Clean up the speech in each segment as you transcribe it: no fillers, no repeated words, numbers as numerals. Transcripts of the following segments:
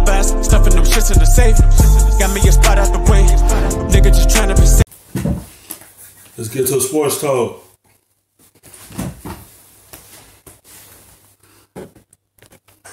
fast, stuffing them shits in the safe. Got me a spot out the way. Nigga just trying to be safe. Let's get to a sports talk.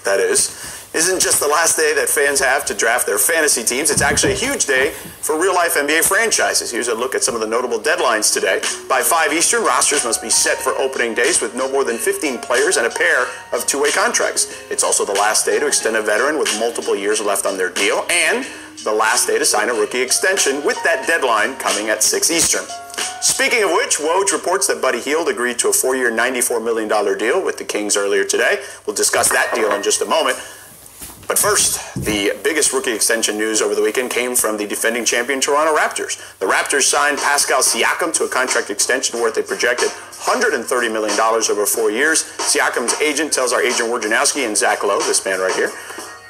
That isn't just the last day that fans have to draft their fantasy teams. It's actually a huge day for real-life NBA franchises. Here's a look at some of the notable deadlines today. By 5 Eastern, rosters must be set for opening days with no more than 15 players and a pair of two-way contracts. It's also the last day to extend a veteran with multiple years left on their deal, and the last day to sign a rookie extension, with that deadline coming at 6 Eastern. Speaking of which, Woj reports that Buddy Hield agreed to a 4-year, $94 million deal with the Kings earlier today. We'll discuss that deal in just a moment. But first, the biggest rookie extension news over the weekend came from the defending champion Toronto Raptors. The Raptors signed Pascal Siakam to a contract extension worth a projected $130 million over 4 years. Siakam's agent tells our agent Wojnarowski and Zach Lowe, this man right here,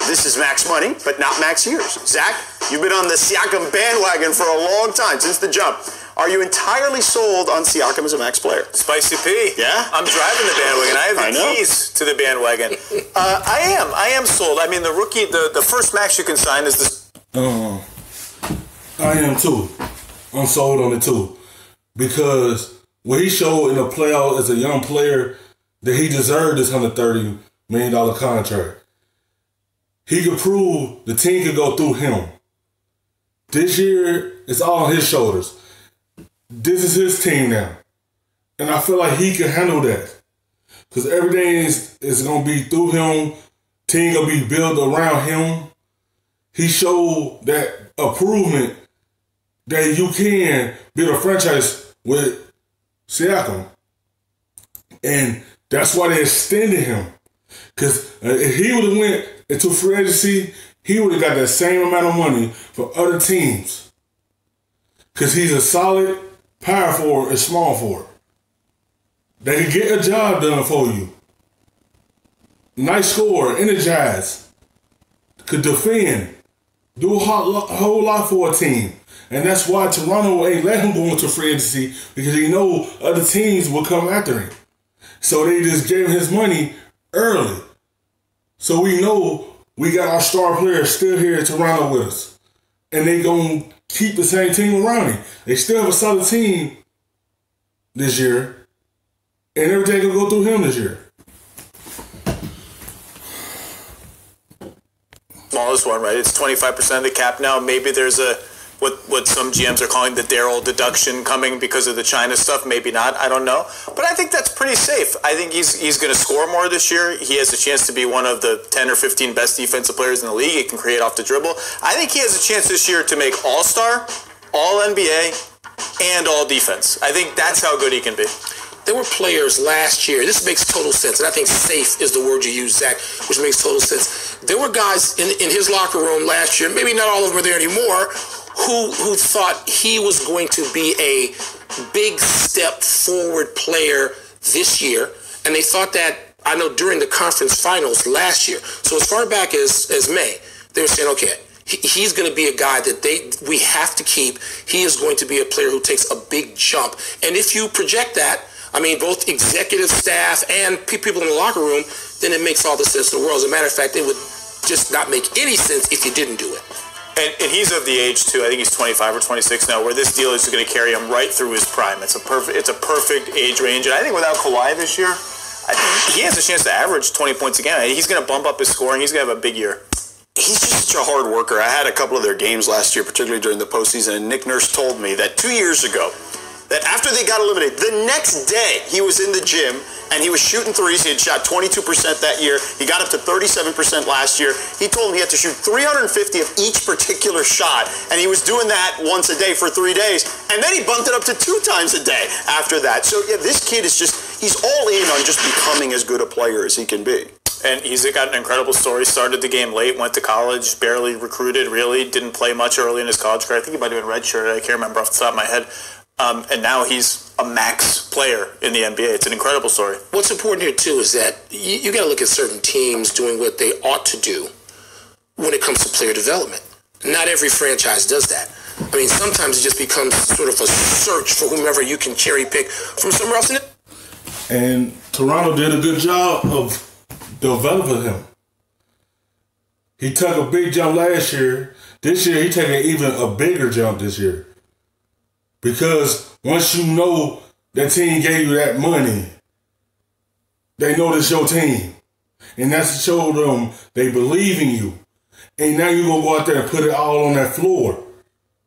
this is max money, but not max years. Zach, you've been on the Siakam bandwagon for a long time, since the jump. Are you entirely sold on Siakam as a max player? Spicy P. Yeah? I'm driving the bandwagon. I have the keys to the bandwagon. I am sold. I mean, the rookie, the first max you can sign is this. I am too. I'm sold on it too. Because what he showed in the playoffs as a young player, that he deserved this $130 million contract. He could prove the team could go through him. This year, it's all on his shoulders. This is his team now. And I feel like he can handle that. Because everything is going to be through him. Team going to be built around him. He showed that improvement that you can build a franchise with Siakam. And that's why they extended him. Because if he would have went into free agency, he would have got that same amount of money for other teams. Because he's a solid power forward and small forward. They can get a job done for you. Nice scorer, energized, could defend, do a whole lot for a team. And that's why Toronto ain't let him go into free agency, because he know other teams will come after him. So they just gave him his money early. So we know we got our star players still here in Toronto with us. And they going to keep the same team around him. They still have a solid team this year. And everything will go through him this year. Smallest one, right? It's 25% of the cap now. Maybe there's a what some GMs are calling the Darryl deduction coming because of the China stuff. Maybe not. I don't know. But I think that's pretty safe. I think he's going to score more this year. He has a chance to be one of the 10 or 15 best defensive players in the league. He can create off the dribble. I think he has a chance this year to make All-Star, All-NBA, and All-Defense. I think that's how good he can be. There were players last year, this makes total sense, and I think safe is the word you use, Zach, which makes total sense. There were guys in his locker room last year, maybe not all of them are there anymore, who thought he was going to be a big step forward player this year, and they thought that, I know, during the conference finals last year. So as far back as May, they were saying, okay, he's going to be a guy that we have to keep. He is going to be a player who takes a big jump. And if you project that, I mean, both executive staff and people in the locker room, then it makes all the sense in the world. As a matter of fact, it would just not make any sense if you didn't do it. And he's of the age, too. I think he's 25 or 26 now, where this deal is going to carry him right through his prime. It's a perfect age range. And I think without Kawhi this year, I think he has a chance to average 20 points again. He's going to bump up his scoring. He's going to have a big year. He's just such a hard worker. I had a couple of their games last year, particularly during the postseason, and Nick Nurse told me that 2 years ago, that after they got eliminated, the next day he was in the gym and he was shooting threes. He had shot 22% that year. He got up to 37% last year. He told me he had to shoot 350 of each particular shot, and he was doing that once a day for 3 days. And then he bumped it up to 2 times a day after that. So yeah, this kid is he's all in on just becoming as good a player as he can be. And he's got an incredible story. Started the game late, went to college, barely recruited, really. Didn't play much early in his college career. I think he might have been redshirted. I can't remember off the top of my head. And now he's a max player in the NBA. It's an incredible story. What's important here, too, is that you got to look at certain teams doing what they ought to do when it comes to player development. Not every franchise does that. I mean, sometimes it just becomes sort of a search for whomever you can cherry pick from somewhere else. And Toronto did a good job of developing him. He took a big jump last year. This year, he taking even a bigger jump this year. Because once you know that team gave you that money, they know this your team. And that's to show them they believe in you. And now you're going to go out there and put it all on that floor.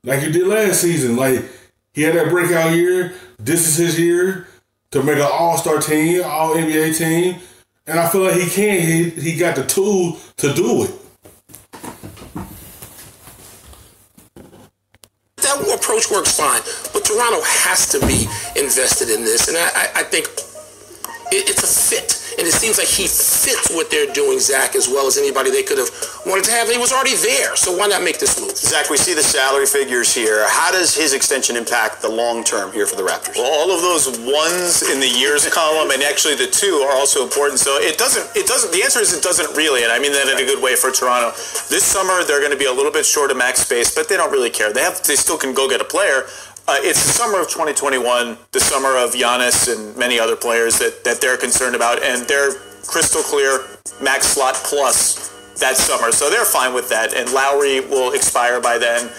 Like you did last season. Like, he had that breakout year. This is his year to make an all-star team, all-NBA team. And I feel like he can. He got the tool to do it. That approach works fine, but Toronto has to be invested in this, and I think it's a fit. And it seems like he fits what they're doing, Zach, as well as anybody they could have wanted to have. He was already there, so why not make this move? Zach, we see the salary figures here. How does his extension impact the long term here for the Raptors? Well, all of those ones in the years column, and actually the two are also important. So it doesn't. The answer is it doesn't really, and I mean that in a good way for Toronto. This summer they're going to be a little bit short of max space, but they don't really care. They still can go get a player. It's the summer of 2021, the summer of Giannis and many other players that they're concerned about, and they're crystal clear max slot plus that summer. So they're fine with that, and Lowry will expire by then.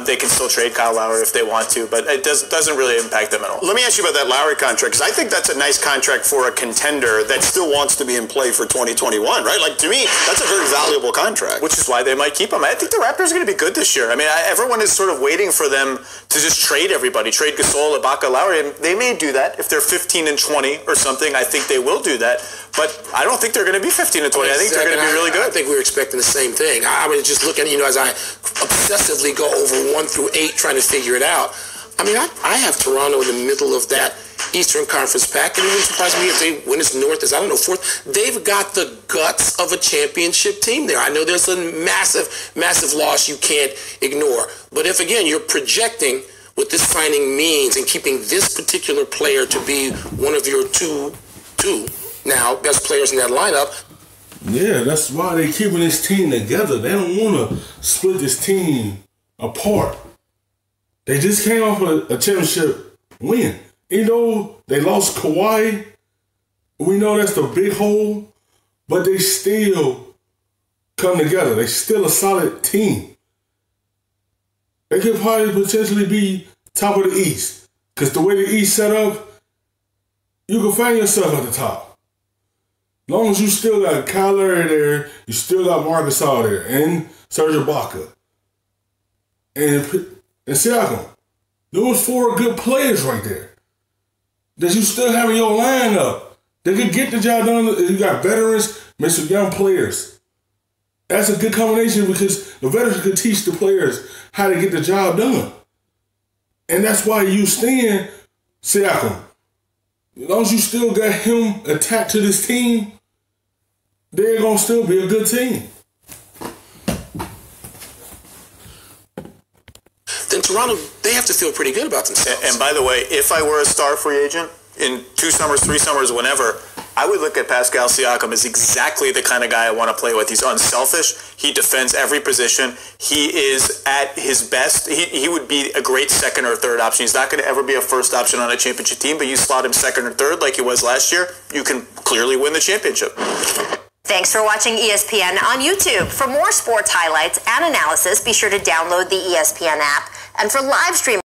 They can still trade Kyle Lowry if they want to, but it doesn't really impact them at all. Let me ask you about that Lowry contract, because I think that's a nice contract for a contender that still wants to be in play for 2021, right? Like, to me, that's a very valuable contract. Which is why they might keep him. I think the Raptors are going to be good this year. I mean, everyone is sort of waiting for them to just trade everybody, trade Gasol, Ibaka, Lowry, and they may do that. If they're 15-20 or something, I think they will do that. But I don't think they're going to be 15-20. I think they're going to be really good. I think we were expecting the same thing. I mean, just look at, as I obsessively go over 1 through 8 trying to figure it out. I mean, I have Toronto in the middle of that Eastern Conference pack, and it wouldn't surprise me if they win as North as, 4th. They've got the guts of a championship team there. I know there's a massive, massive loss you can't ignore. But if, again, you're projecting what this signing means and keeping this particular player to be one of your two now best players in that lineup. Yeah, that's why they're keeping this team together. They don't want to split this team apart. They just came off a championship win. They lost Kawhi. We know that's the big hole, but they still come together. They're still a solid team. They could probably potentially be top of the East, because the way the East set up, you can find yourself at the top. As long as you still got Kyle Lowry there, you still got Marcus out there, and Serge Ibaka, and Siakam. Those 4 good players right there that you still have in your lineup. They can get the job done. You got veterans, mixed with young players. That's a good combination, because the veterans can teach the players how to get the job done. And that's why you stand Siakam. As long as you still got him attached to this team, they're going to still be a good team. Then Toronto, they have to feel pretty good about themselves. And by the way, if I were a star free agent in 2 summers, 3 summers, whenever, I would look at Pascal Siakam as exactly the kind of guy I want to play with. He's unselfish. He defends every position. He is at his best. He would be a great second or third option. He's not going to ever be a first option on a championship team, but you slot him second or third like he was last year, you can clearly win the championship. Thanks for watching ESPN on YouTube. For more sports highlights and analysis, be sure to download the ESPN app. And for live stream